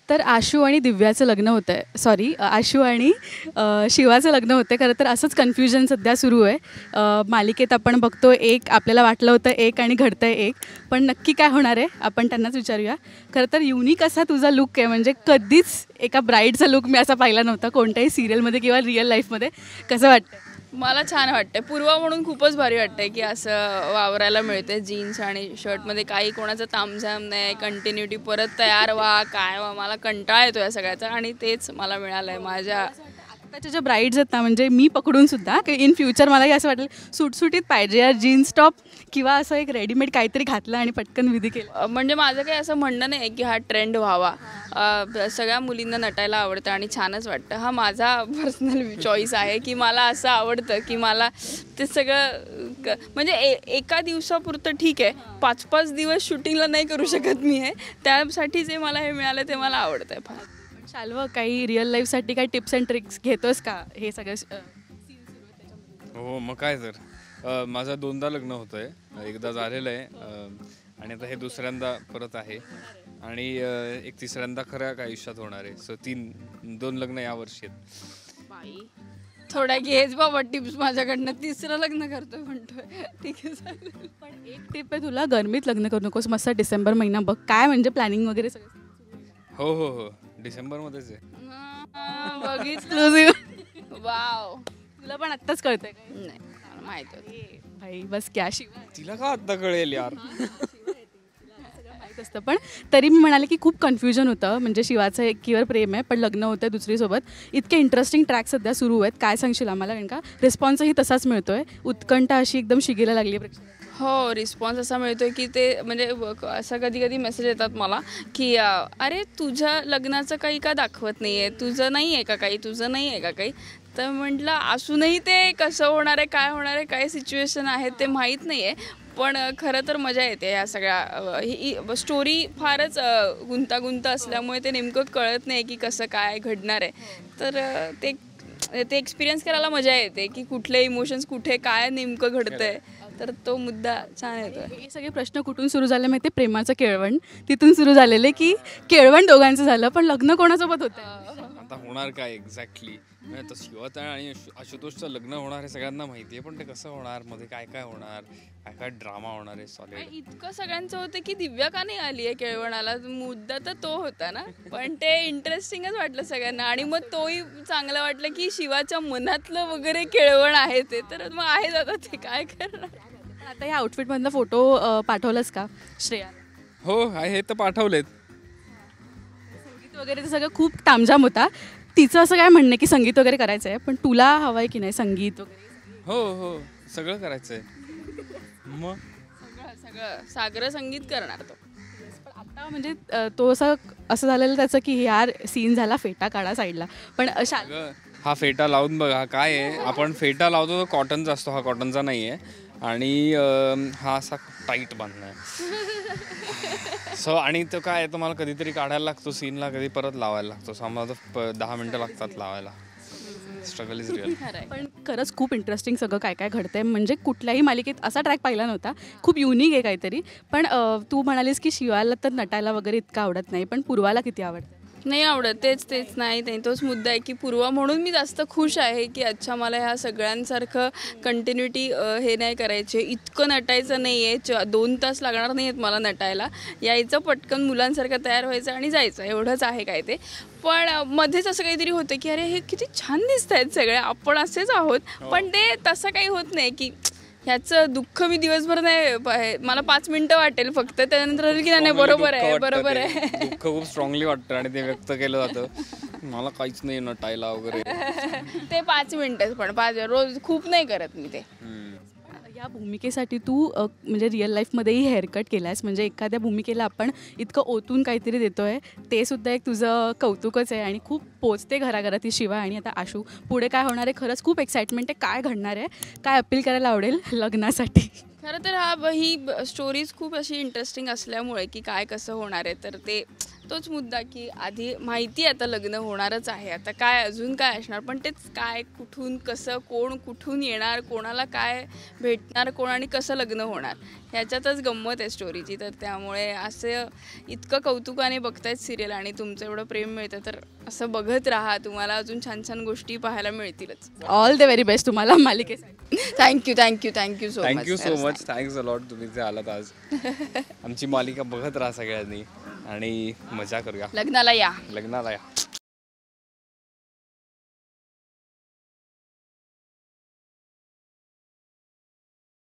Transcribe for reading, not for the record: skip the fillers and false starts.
तर आशू आणि दिव्याचं लग्न होतं आहे, सॉरी आशू आणि शिवाचं लग्न होतं आहे. खरं तर असंच कन्फ्युजन सध्या सुरू आहे. मालिकेत आपण बघतो एक, आपल्याला वाटलं होतं एक आणि घडतं आहे एक, पण नक्की काय होणार आहे आपण त्यांनाच विचारूया. खरं तर युनिक असा तुझा लुक आहे, म्हणजे कधीच एका ब्राईडचा लुक मी असा पाहिला नव्हता कोणत्याही सिरियलमध्ये किंवा रिअल लाईफमध्ये. कसं वाटतं? मला छान वाटतंय. पूर्वा म्हणून खूपच भारी वाटतंय की असं वावरायला मिळते जीन्स आणि शर्टमध्ये, काही कोणाचं तामझाम नाही, कंटिन्युटी, परत तयार व्हा काय व्हा, मला कंटाळा येतो या सगळ्याचा आणि तेच मला मिळालं आहे माझ्या. आत्ताच्या ज्या ब्राईड्स आहेत ना, म्हणजे मी पकडून सुद्धा की इन फ्युचर मलाही असं वाटेल सुटसुटीत पाहिजे यार, जीन्स टॉप किंवा असं एक रेडीमेड काहीतरी घातलं आणि पटकन विधी केलं. म्हणजे माझं काही असं म्हणणं नाही की हा ट्रेंड व्हावा. सगळ्या मुलींना नटायला आवडतं आणि छानच वाटतं. हा माझा पर्सनल चॉईस आहे की मला असं आवडतं की मला ते सगळं म्हणजे एका दिवसापुरतं ठीक आहे, 5-5 दिवस शूटिंगला नाही करू शकत मी हे, त्यासाठी जे मला हे मिळालं ते मला आवडतं आहे फार. शाल्व, काही रिअल लाईफसाठी काही टिप्स अँड ट्रिक्स घेतोस का हे सगळं? हो मग काय तर, माझं 2दा लग्न होतं आहे, एकदा झालेलं आहे आणि आता हे दुसऱ्यांदा परत आहे आणि एक तिसऱ्यांदा खऱ्या आयुष्यात होणार आहे. सो 2 लग्न यावर्षी आहेत. बाई थोड्या घेच बाबा टिप्स माझ्याकडनं. 3रं लग्न करतोय म्हणतोय, ठीक आहे चालेल. पण एक टिप आहे तुला, गरमीत लग्न करू नकोस, मस्त डिसेंबर महिना बघ. काय म्हणजे प्लॅनिंग वगैरे सगळं? हो हो हो, डिसेंबरमध्येच आहे. बघितलं. वाव, तुला पण आत्ताच कळतंय? नाही माहित होतं. भाई बस क्या शिवा, तिला का आत्ता कळेल यार? माहीत असतं. पण तरी मी म्हणाले की खूप कन्फ्युजन होतं, म्हणजे शिवाचं एकीवर प्रेम आहे पण लग्न होतं दुसरीसोबत. इतके इंटरेस्टिंग ट्रॅक सध्या सुरू आहेत, काय सांगशील आम्हाला? कारण का रिस्पॉन्सही तसाच मिळतोय, उत्कंठा अशी एकदम शिगेला लागली आहे. हो, रिस्पॉन्स असा मिळतोय की ते म्हणजे असं कधी कधी मेसेज येतात मला की अरे तुझ्या लग्नाचं काही का दाखवत नाही आहे, तुझं नाही आहे का काही, तुझं नाही आहे का काही. तर म्हटलं असूनही ते कसं होणार आहे, काय होणार आहे, काय सिच्युएशन आहे ते माहीत नाही आहे. पण खरं तर मजा येते या सगळ्या. ही स्टोरी फारच गुंतागुंत असल्यामुळे ते नेमकं कळत नाही की कसं काय घडणार आहे. तर ते एक्सपिरियन्स करायला मजा येते की कुठले इमोशन्स कुठे काय नेमकं घडतंय. तर तो मुद्दा छान येतो. हे सगळे प्रश्न कुठून सुरू झाले माहिती? प्रेमाचं केळवण तिथून सुरू झालेले की केळवण दोघांचं झालं, पण लग्न कोणासोबत होतं? आता होणार काय एक्झॅक्टली? आता शिवाचं आणि आशुतोषचं लग्न होणार हे सगळ्यांना माहिती आहे, पण ते कसं होणार, मध्ये काय काय होणार, काय काय ड्रामा होणार आहे सॉलिड. इतकं सगळ्यांचं होतं की दिव्या का नाही आली आहे केळवणाला, मुद्दा तर तो होता ना. पण ते इंटरेस्टिंगच वाटलं सगळ्यांना आणि मग तोही चांगलं वाटलं की शिवाच्या मनातलं वगैरे केळवण आहे ते. तर मग आहे आता ते काय करणार. आता या आउटफिटमधला फोटो पाठवलास का श्रेया? हो हे तर पाठवलेत. संगीत वगैरे ते सगळं खूप तामझाम होता. तिचं असं काय म्हणणं की संगीत वगैरे करायचं आहे, पण तुला हवं आहे की नाही संगीत वगैरे? हो हो, सगळं करायचं आहे. मग सगळं सागर संगीत करणार तो. पण आता म्हणजे तो असं झालेलं त्याचं की यार सीन झाला, फेटा काढा साईडला. पण हा फेटा लावून बघा काय आहे. आपण फेटा लावतो तो कॉटनचा असतो, हा कॉटनचा नाही आहे आणि हा असा टाईट बांधला आहे. सो आणि तो काय आहे, तो मला कधीतरी काढायला लागतो सीनला, कधी परत लावायला लागतो. सो आम्हाला 10 मिनटं लागतात लावायला. Struggle is real. पण खरंच खूप इंटरेस्टिंग सगळं काय काय घडतंय. म्हणजे कुठल्याही मालिकेत असा ट्रॅक पाहिला नव्हता, खूप युनिक आहे काहीतरी. पण तू म्हणालीस की शिवाला तर नटायला वगैरे इतकं आवडत नाही, पण पूर्वाला किती आवडतं? नाही आवडत, तेच नाही तोच मुद्दा आहे की पूर्वा म्हणून मी जास्त खुश आहे की अच्छा मला ह्या सगळ्यांसारखं कंटिन्युटी हे नाही करायचे, इतकं नटायचं नाही आहे, 2 तास लागणार नाही आहेत मला नटायला, यायचं पटकन मुलांसारखं तयार व्हायचं आणि जायचं, एवढंच आहे काय ते. पण मध्येच असं काहीतरी होतं की अरे हे किती छान दिसत आहेत सगळे, आपण असेच आहोत. पण ते तसं काही होत नाही की ह्याचं दुःख मी दिवसभर नाही, मला 5 मिनिटं वाटेल फक्त, त्यानंतर की नाही बरोबर आहे बरोबर आहे. दुःख खूप स्ट्रॉंगली वाटतं आणि ते व्यक्त केलं जातं. मला काहीच नाही नटायला वगैरे. ते 5 मिनिटं, पण 5 रोज खूप नाही करत मी ते. या भूमिकेसाठी तू म्हणजे रिअल लाईफमध्येही हेअरकट केला आहेस, म्हणजे एखाद्या भूमिकेला आपण इतकं ओतून काहीतरी देतो आहे, ते सुद्धा एक तुझं कौतुकच आहे आणि खूप पोचते घराघरात ही शिवा. आणि आता आशू, पुढे काय होणार आहे? खरंच खूप एक्साइटमेंट आहे, काय घडणार आहे, काय अपील करायला आवडेल लग्नासाठी? खरं तर ही स्टोरीज खूप अशी इंटरेस्टिंग असल्यामुळे की काय कसं होणार आहे, तर ते तोच मुद्दा की आधी माहिती आहे आता लग्न होणारच आहे, आता काय अजून काय असणार, पण तेच काय कुठून कसं कोण कुठून येणार, कोणाला काय भेटणार, कोण आणि कसं लग्न होणार ह्याच्यातच गंमत आहे स्टोरीची. तर त्यामुळे असं इतकं कौतुकाने बघतायत सिरियल आणि तुमचं एवढं प्रेम मिळतं तर असं बघत राहा, तुम्हाला अजून छान छान गोष्टी पाहायला मिळतीलच. ऑल द व्हेरी बेस्ट तुम्हाला मालिकेसाठी. Thank you so much. Thank you so much. Thanks a lot तुम्ही जे आलात आज. आमची मालिका बघत राहा सगळ्यांनी आणि मजा करूया. लग्नाला या. लग्नाला या.